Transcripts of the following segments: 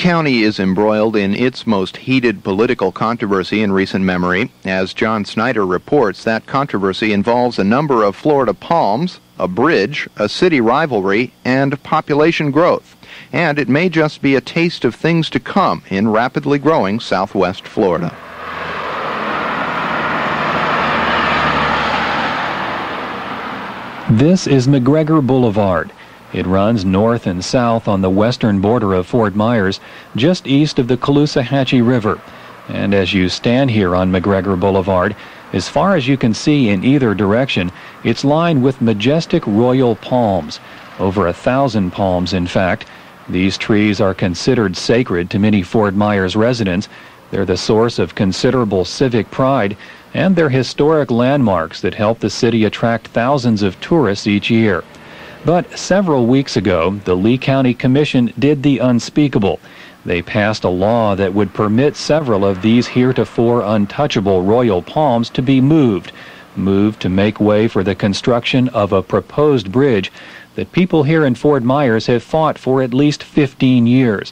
County is embroiled in its most heated political controversy in recent memory. As John Snyder reports, that controversy involves a number of Florida palms, a bridge, a city rivalry, and population growth. And it may just be a taste of things to come in rapidly growing Southwest Florida. This is McGregor Boulevard. It runs north and south on the western border of Fort Myers, just east of the Caloosahatchee River. And as you stand here on McGregor Boulevard, as far as you can see in either direction, it's lined with majestic royal palms. Over 1,000 palms, in fact. These trees are considered sacred to many Fort Myers residents. They're the source of considerable civic pride, and they're historic landmarks that help the city attract thousands of tourists each year. But several weeks ago, the Lee County Commission did the unspeakable. They passed a law that would permit several of these heretofore untouchable royal palms to be moved to make way for the construction of a proposed bridge that people here in Fort Myers have fought for at least 15 years.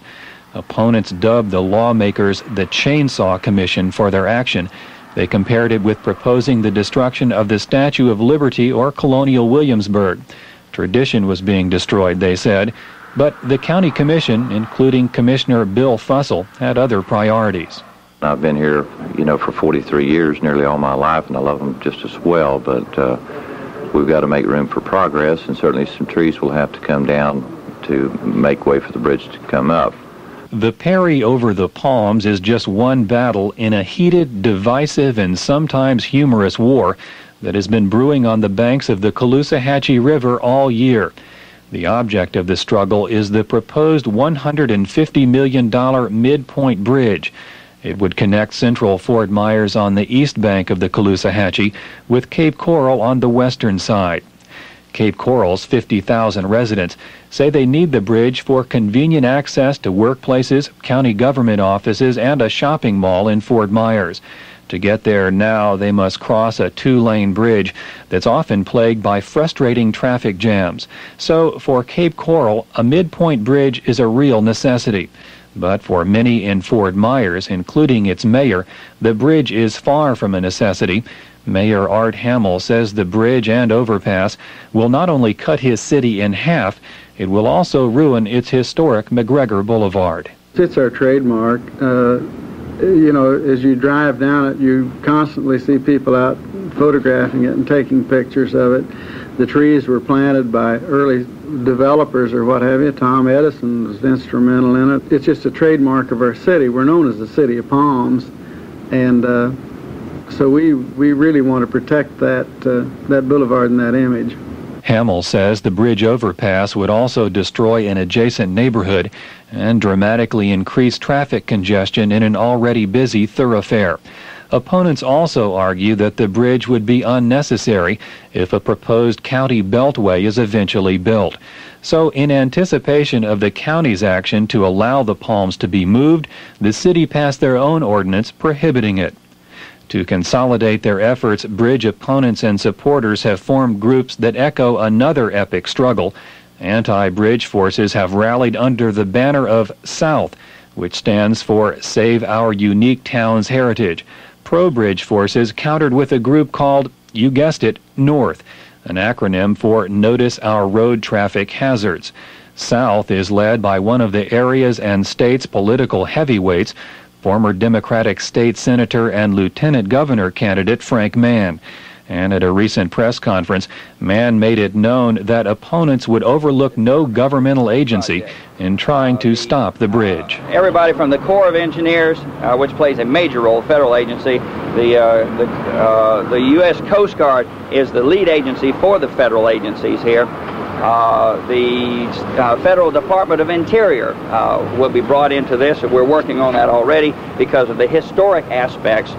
Opponents dubbed the lawmakers the Chainsaw Commission for their action. They compared it with proposing the destruction of the Statue of Liberty or Colonial Williamsburg. Tradition was being destroyed, they said, but the county commission, including Commissioner Bill Fussell, had other priorities. I've been here, for 43 years, nearly all my life, and I love them just as well, but we've got to make room for progress, and certainly some trees will have to come down to make way for the bridge to come up. The parry over the palms is just one battle in a heated, divisive, and sometimes humorous war that has been brewing on the banks of the Caloosahatchee River all year. The object of the struggle is the proposed $150 million midpoint bridge. It would connect central Fort Myers on the east bank of the Caloosahatchee with Cape Coral on the western side. Cape Coral's 50,000 residents say they need the bridge for convenient access to workplaces, county government offices, and a shopping mall in Fort Myers. To get there now, they must cross a two-lane bridge that's often plagued by frustrating traffic jams. So for Cape Coral, a midpoint bridge is a real necessity. But for many in Fort Myers, including its mayor, the bridge is far from a necessity. Mayor Art Hamill says the bridge and overpass will not only cut his city in half, it will also ruin its historic McGregor Boulevard. It's our trademark. As you drive down it, you constantly see people out photographing it and taking pictures of it. The trees were planted by early developers or what have you. Tom Edison was instrumental in it. It's just a trademark of our city. We're known as the City of Palms, and so we really want to protect that boulevard and that image. Hamill says the bridge overpass would also destroy an adjacent neighborhood and dramatically increase traffic congestion in an already busy thoroughfare. Opponents also argue that the bridge would be unnecessary if a proposed county beltway is eventually built. So in anticipation of the county's action to allow the palms to be moved, the city passed their own ordinance prohibiting it. To consolidate their efforts, bridge opponents and supporters have formed groups that echo another epic struggle. Anti-bridge forces have rallied under the banner of South, which stands for Save Our Unique Town's Heritage. Pro-bridge forces countered with a group called, you guessed it, North, an acronym for Notice Our Road Traffic Hazards. South is led by one of the area's and state's political heavyweights, former Democratic state senator and lieutenant governor candidate Frank Mann. And at a recent press conference, Mann made it known that opponents would overlook no governmental agency in trying to stop the bridge. Everybody from the Corps of Engineers, which plays a major role, federal agency, the U.S. Coast Guard is the lead agency for the federal agencies here. The Federal Department of Interior will be brought into this, and we're working on that already because of the historic aspects.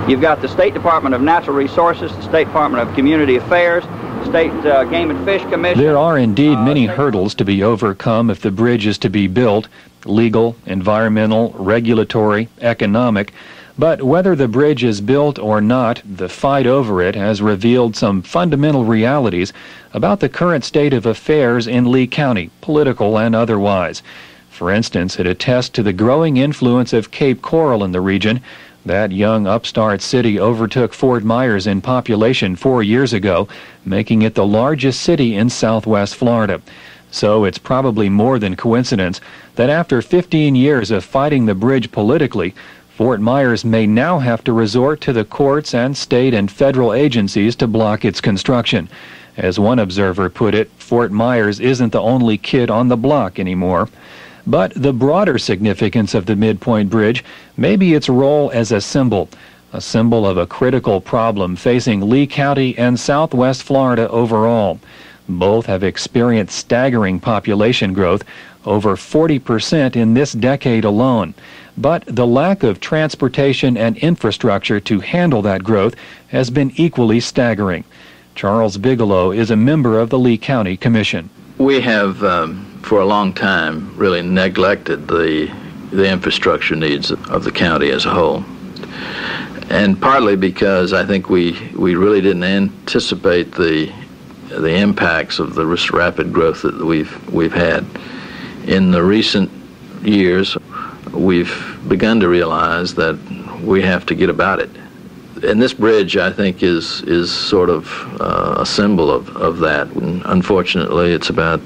You've got the State Department of Natural Resources, the State Department of Community Affairs, State Game and Fish Commission. There are indeed many hurdles to be overcome if the bridge is to be built: legal, environmental, regulatory, economic. But whether the bridge is built or not, the fight over it has revealed some fundamental realities about the current state of affairs in Lee County, political and otherwise. For instance, it attests to the growing influence of Cape Coral in the region. That young upstart city overtook Fort Myers in population 4 years ago, making it the largest city in southwest Florida. So it's probably more than coincidence that after 15 years of fighting the bridge politically, Fort Myers may now have to resort to the courts and state and federal agencies to block its construction. As one observer put it, Fort Myers isn't the only kid on the block anymore. But the broader significance of the Midpoint Bridge may be its role as a symbol of a critical problem facing Lee County and southwest Florida overall. Both have experienced staggering population growth, over 40% in this decade alone. But the lack of transportation and infrastructure to handle that growth has been equally staggering. Charles Bigelow is a member of the Lee County Commission. We have, for a long time, really neglected the infrastructure needs of the county as a whole. And partly because I think we really didn't anticipate the impacts of the rapid growth that we've had. In the recent years, we've begun to realize that we have to get about it. And this bridge, I think, is sort of a symbol of that. And unfortunately, it's about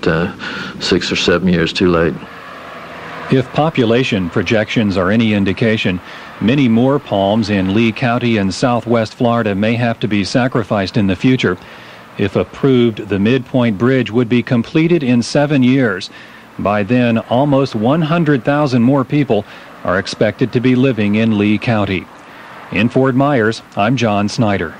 6 or 7 years too late. If population projections are any indication, many more palms in Lee County and southwest Florida may have to be sacrificed in the future. If approved, the Midpoint Bridge would be completed in 7 years. By then, almost 100,000 more people are expected to be living in Lee County. In Fort Myers, I'm John Snyder.